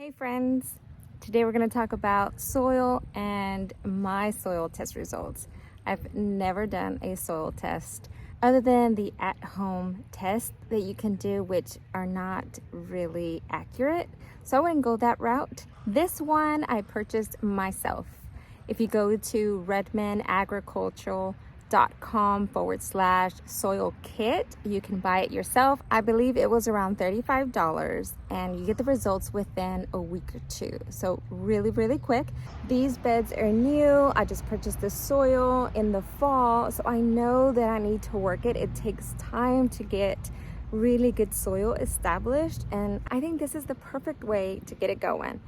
Hey friends, today we're going to talk about soil and my soil test results. I've never done a soil test other than the at-home test that you can do, which are not really accurate, so I wouldn't go that route. This one I purchased myself. If you go to Redmond agricultural.com/soil kit, you can buy it yourself. I believe it was around $35 and you get the results within a week or two. So really quick. These beds are new. I just purchased the soil in the fall, so I know that I need to work it. It takes time to get really good soil established, and I think this is the perfect way to get it going.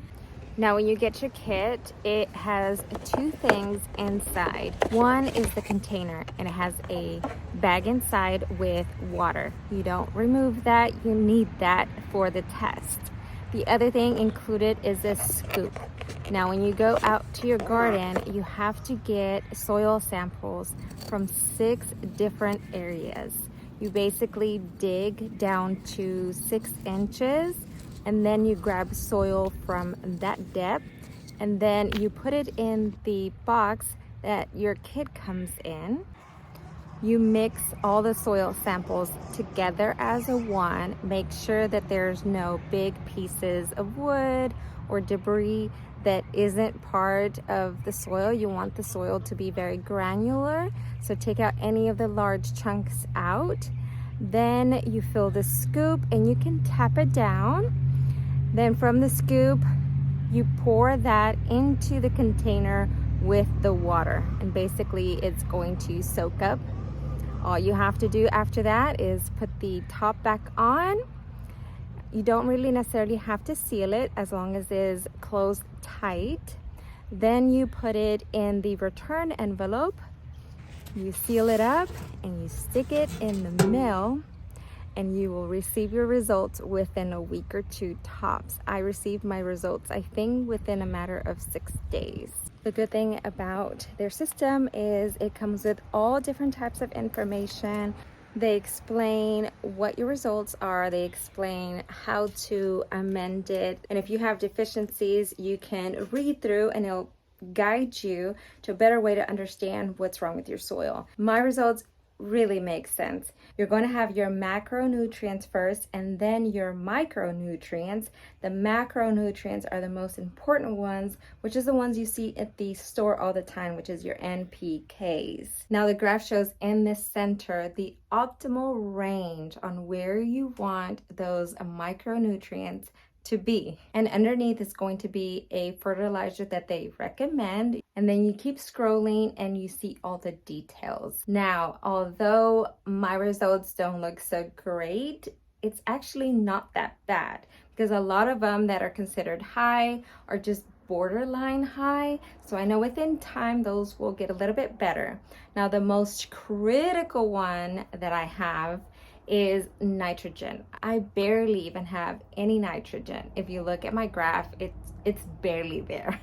Now, when you get your kit, it has two things inside. One is the container, and it has a bag inside with water. You don't remove that, you need that for the test. The other thing included is a scoop. Now, when you go out to your garden, you have to get soil samples from 6 different areas. You basically dig down to 6 inches, and then you grab soil from that depth, and then you put it in the box that your kit comes in. You mix all the soil samples together as a one. Make sure that there's no big pieces of wood or debris that isn't part of the soil. You want the soil to be very granular, so take out any of the large chunks out. Then you fill the scoop and you can tap it down. Then from the scoop, you pour that into the container with the water, and basically it's going to soak up. All you have to do after that is put the top back on. You don't really necessarily have to seal it as long as it is closed tight. Then you put it in the return envelope. You seal it up and you stick it in the mail, and you will receive your results within a week or two tops. I received my results, I think, within a matter of 6 days. The good thing about their system is it comes with all different types of information. They explain what your results are, they explain how to amend it, and if you have deficiencies, you can read through and it'll guide you to a better way to understand what's wrong with your soil. My results really makes sense. You're going to have your macronutrients first and then your micronutrients. The macronutrients are the most important ones, which is the ones you see at the store all the time, which is your NPKs. Now the graph shows in the center the optimal range on where you want those micronutrients to be, and underneath is going to be a fertilizer that they recommend, and then you keep scrolling and you see all the details. Now, although my results don't look so great, it's actually not that bad, because a lot of them that are considered high are just borderline high, so I know within time those will get a little bit better. Now, the most critical one that I have is nitrogen. I barely even have any nitrogen. If you look at my graph, it's barely there.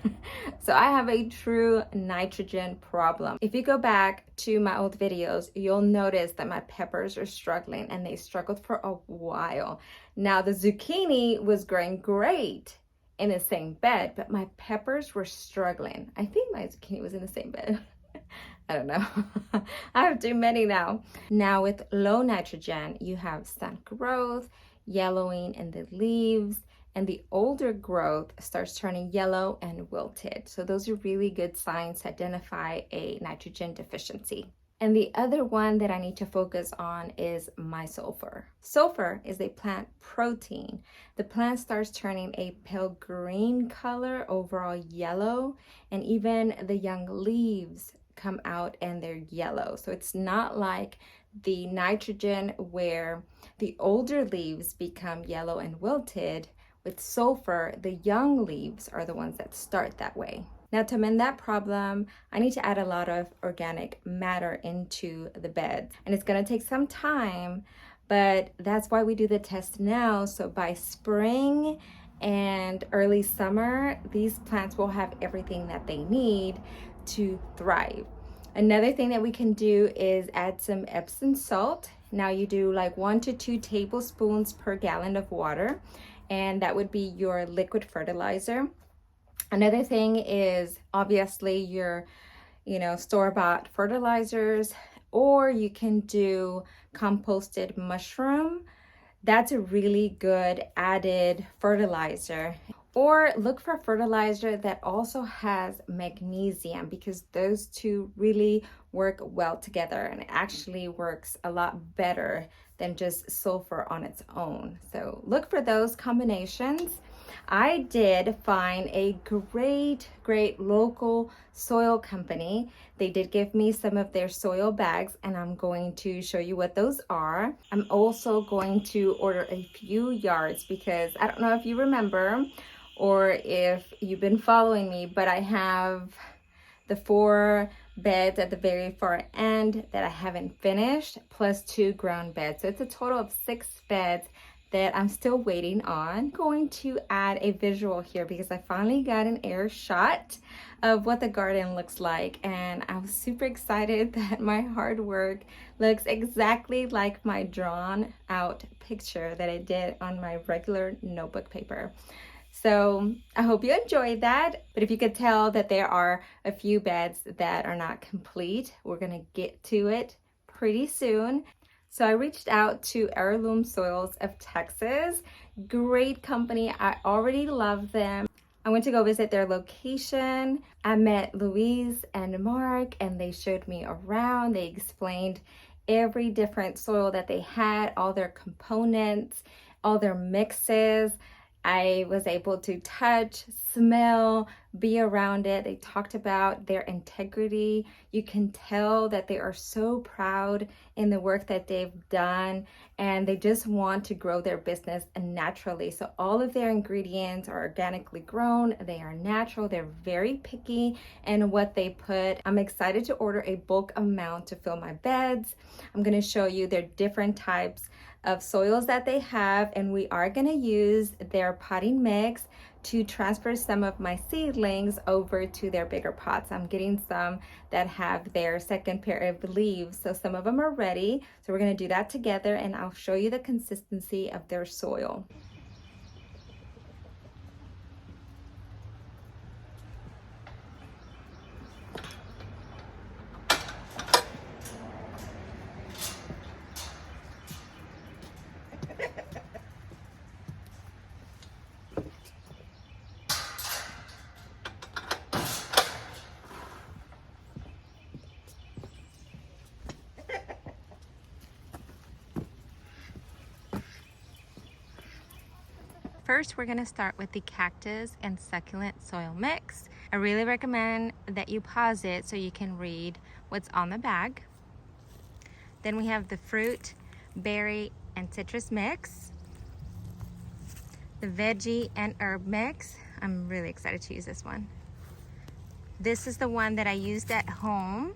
So I have a true nitrogen problem. If you go back to my old videos, you'll notice that my peppers are struggling, and they struggled for a while. Now the zucchini was growing great in the same bed, but my peppers were struggling. I think my zucchini was in the same bed. I don't know. I have too many now. Now with low nitrogen, you have stunt growth, yellowing in the leaves, and the older growth starts turning yellow and wilted. So those are really good signs to identify a nitrogen deficiency. And the other one that I need to focus on is my sulfur. Sulfur is a plant protein. The plant starts turning a pale green color, overall yellow, and even the young leaves come out and they're yellow. So it's not like the nitrogen where the older leaves become yellow and wilted. With sulfur, the young leaves are the ones that start that way. Now, to mend that problem, I need to add a lot of organic matter into the beds, and it's going to take some time, but that's why we do the test now. So by spring and early summer, these plants will have everything that they need to thrive. Another thing that we can do is add some Epsom salt. Now you do like 1 to 2 tablespoons per gallon of water, and that would be your liquid fertilizer. Another thing is obviously your, store-bought fertilizers, or you can do composted mushroom. That's a really good added fertilizer. Or look for fertilizer that also has magnesium, because those two really work well together, and it actually works a lot better than just sulfur on its own. So look for those combinations. I did find a great local soil company. They did give me some of their soil bags, and I'm going to show you what those are. I'm also going to order a few yards, because I don't know if you remember or if you've been following me, but I have the 4 beds at the very far end that I haven't finished, plus 2 ground beds. So it's a total of 6 beds that I'm still waiting on. I'm going to add a visual here because I finally got an air shot of what the garden looks like, and I was super excited that my hard work looks exactly like my drawn out picture that I did on my regular notebook paper. So I hope you enjoyed that. But if you could tell that there are a few beds that are not complete, we're gonna get to it pretty soon. So I reached out to Heirloom Soils of Texas. Great company, I already love them. I went to go visit their location. I met Louise and Mark, and they showed me around. They explained every different soil that they had, all their components, all their mixes. I was able to touch, smell, be around it. They talked about their integrity. You can tell that they are so proud in the work that they've done, and they just want to grow their business naturally. So all of their ingredients are organically grown. They are natural. They're very picky in what they put. I'm excited to order a bulk amount to fill my beds. I'm going to show you their different types of soils that they have, and we are going to use their potting mix to transfer some of my seedlings over to their bigger pots. I'm getting some that have their second pair of leaves, so some of them are ready. So we're going to do that together, and I'll show you the consistency of their soil. First, we're gonna start with the cactus and succulent soil mix. I really recommend that you pause it so you can read what's on the bag. Then we have the fruit, berry, and citrus mix. The veggie and herb mix. I'm really excited to use this one. This is the one that I used at home,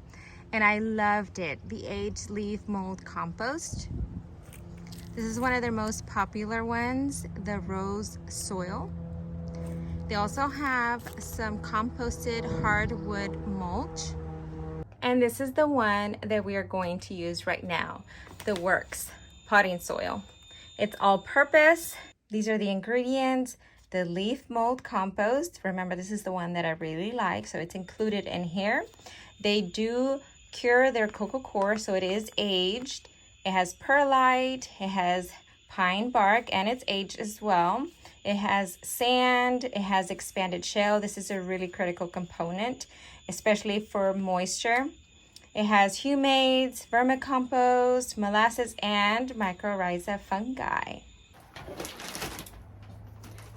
and I loved it. The aged leaf mold compost. This is one of their most popular ones, the rose soil. They also have some composted hardwood mulch. And this is the one that we are going to use right now, the Works potting soil. It's all purpose. These are the ingredients. The leaf mold compost. Remember, this is the one that I really like, so it's included in here. They do cure their cocoa coir, so it is aged. It has perlite, it has pine bark, and it's aged as well. It has sand, it has expanded shell. This is a really critical component, especially for moisture. It has humates, vermicompost, molasses, and mycorrhiza fungi.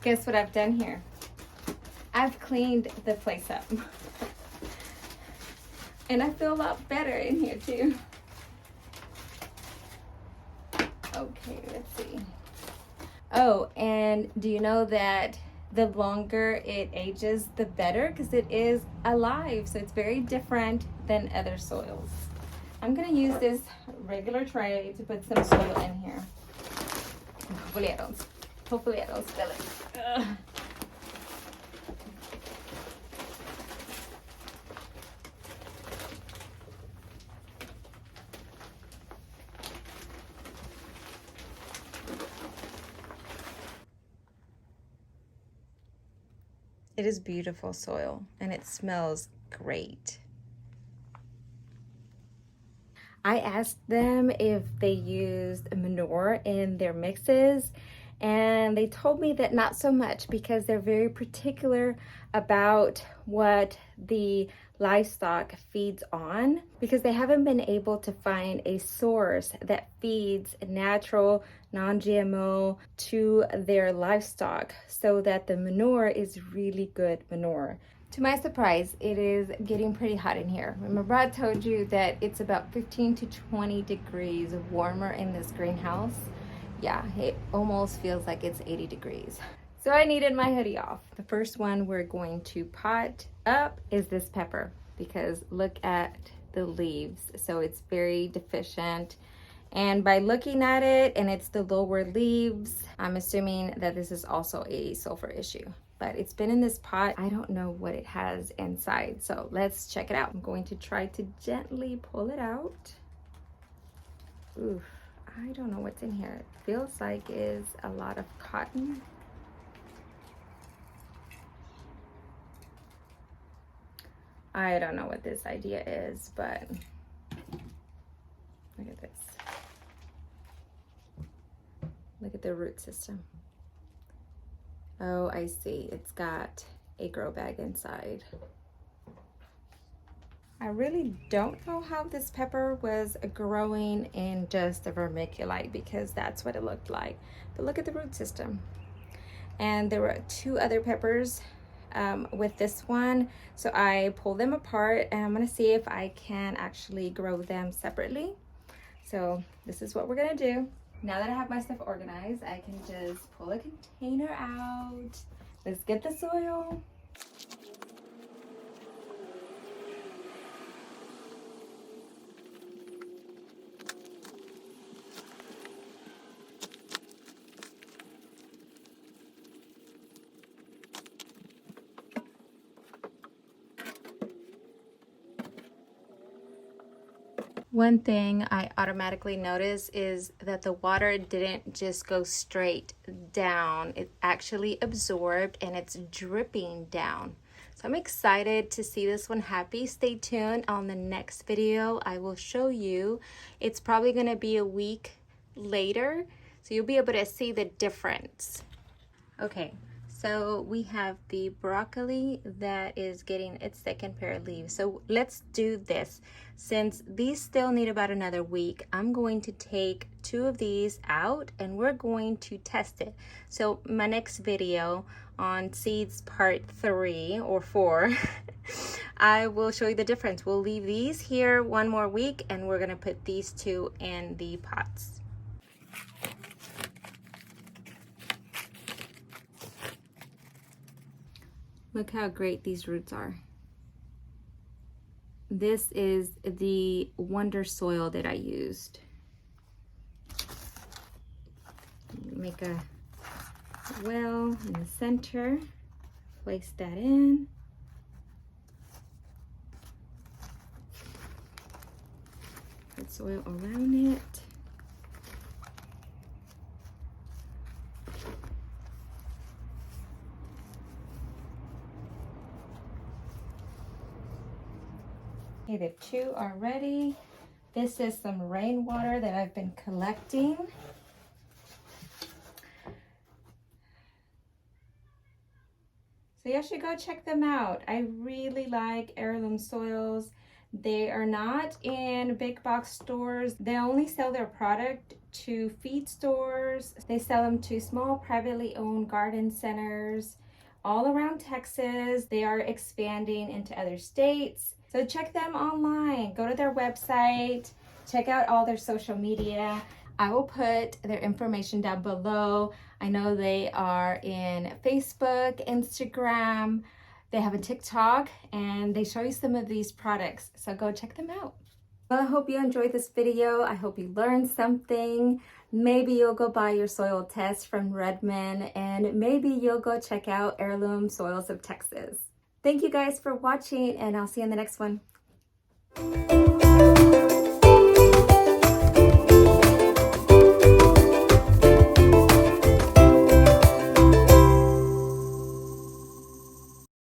Guess what I've done here? I've cleaned the place up. And I feel a lot better in here too. Okay, let's see. Oh, and do you know that the longer it ages, the better, because it is alive, so it's very different than other soils. I'm gonna use this regular tray to put some soil in here. Hopefully I don't spill it. Ugh. It is beautiful soil and it smells great. I asked them if they used manure in their mixes, and they told me that not so much because they're very particular about what the livestock feeds on, because they haven't been able to find a source that feeds natural, non-GMO to their livestock so that the manure is really good manure. To my surprise, it is getting pretty hot in here. Remember I told you that it's about 15 to 20 degrees warmer in this greenhouse? Yeah, it almost feels like it's 80 degrees. So I needed my hoodie off. The first one we're going to pot up is this pepper, because look at the leaves. So it's very deficient. And by looking at it, and it's the lower leaves, I'm assuming that this is also a sulfur issue. But it's been in this pot. I don't know what it has inside. So let's check it out. I'm going to try to gently pull it out. Oof, I don't know what's in here. It feels like it's a lot of cotton. I don't know what this idea is, but look at this. Look at the root system. Oh, I see. It's got a grow bag inside. I really don't know how this pepper was growing in just a vermiculite, because that's what it looked like. But look at the root system. And there were 2 other peppers with this one. So I pulled them apart, and I'm gonna see if I can actually grow them separately. So this is what we're gonna do. Now that I have my stuff organized, I can just pull a container out. Let's get the soil. One thing I automatically notice is that the water didn't just go straight down. It actually absorbed and it's dripping down. So I'm excited to see this one happy. Stay tuned. On the next video, I will show you. It's probably going to be a week later, so you'll be able to see the difference. Okay. So we have the broccoli that is getting its second pair of leaves. So let's do this. Since these still need about another week, I'm going to take 2 of these out and we're going to test it. So my next video on seeds part 3 or 4, I will show you the difference. We'll leave these here 1 more week and we're gonna put these 2 in the pots. Look how great these roots are. This is the Wonder soil that I used. Make a well in the center, place that in. Put soil around it. Okay, the 2 are ready. This is some rainwater that I've been collecting. So you should go check them out. I really like Heirloom Soils. They are not in big box stores. They only sell their product to feed stores. They sell them to small privately owned garden centers all around Texas. They are expanding into other states. So check them online, go to their website, check out all their social media. I will put their information down below. I know they are in Facebook, Instagram, they have a TikTok, and they show you some of these products. So go check them out. Well, I hope you enjoyed this video. I hope you learned something. Maybe you'll go buy your soil test from Redmond, and maybe you'll go check out Heirloom Soils of Texas. Thank you guys for watching, and I'll see you in the next one.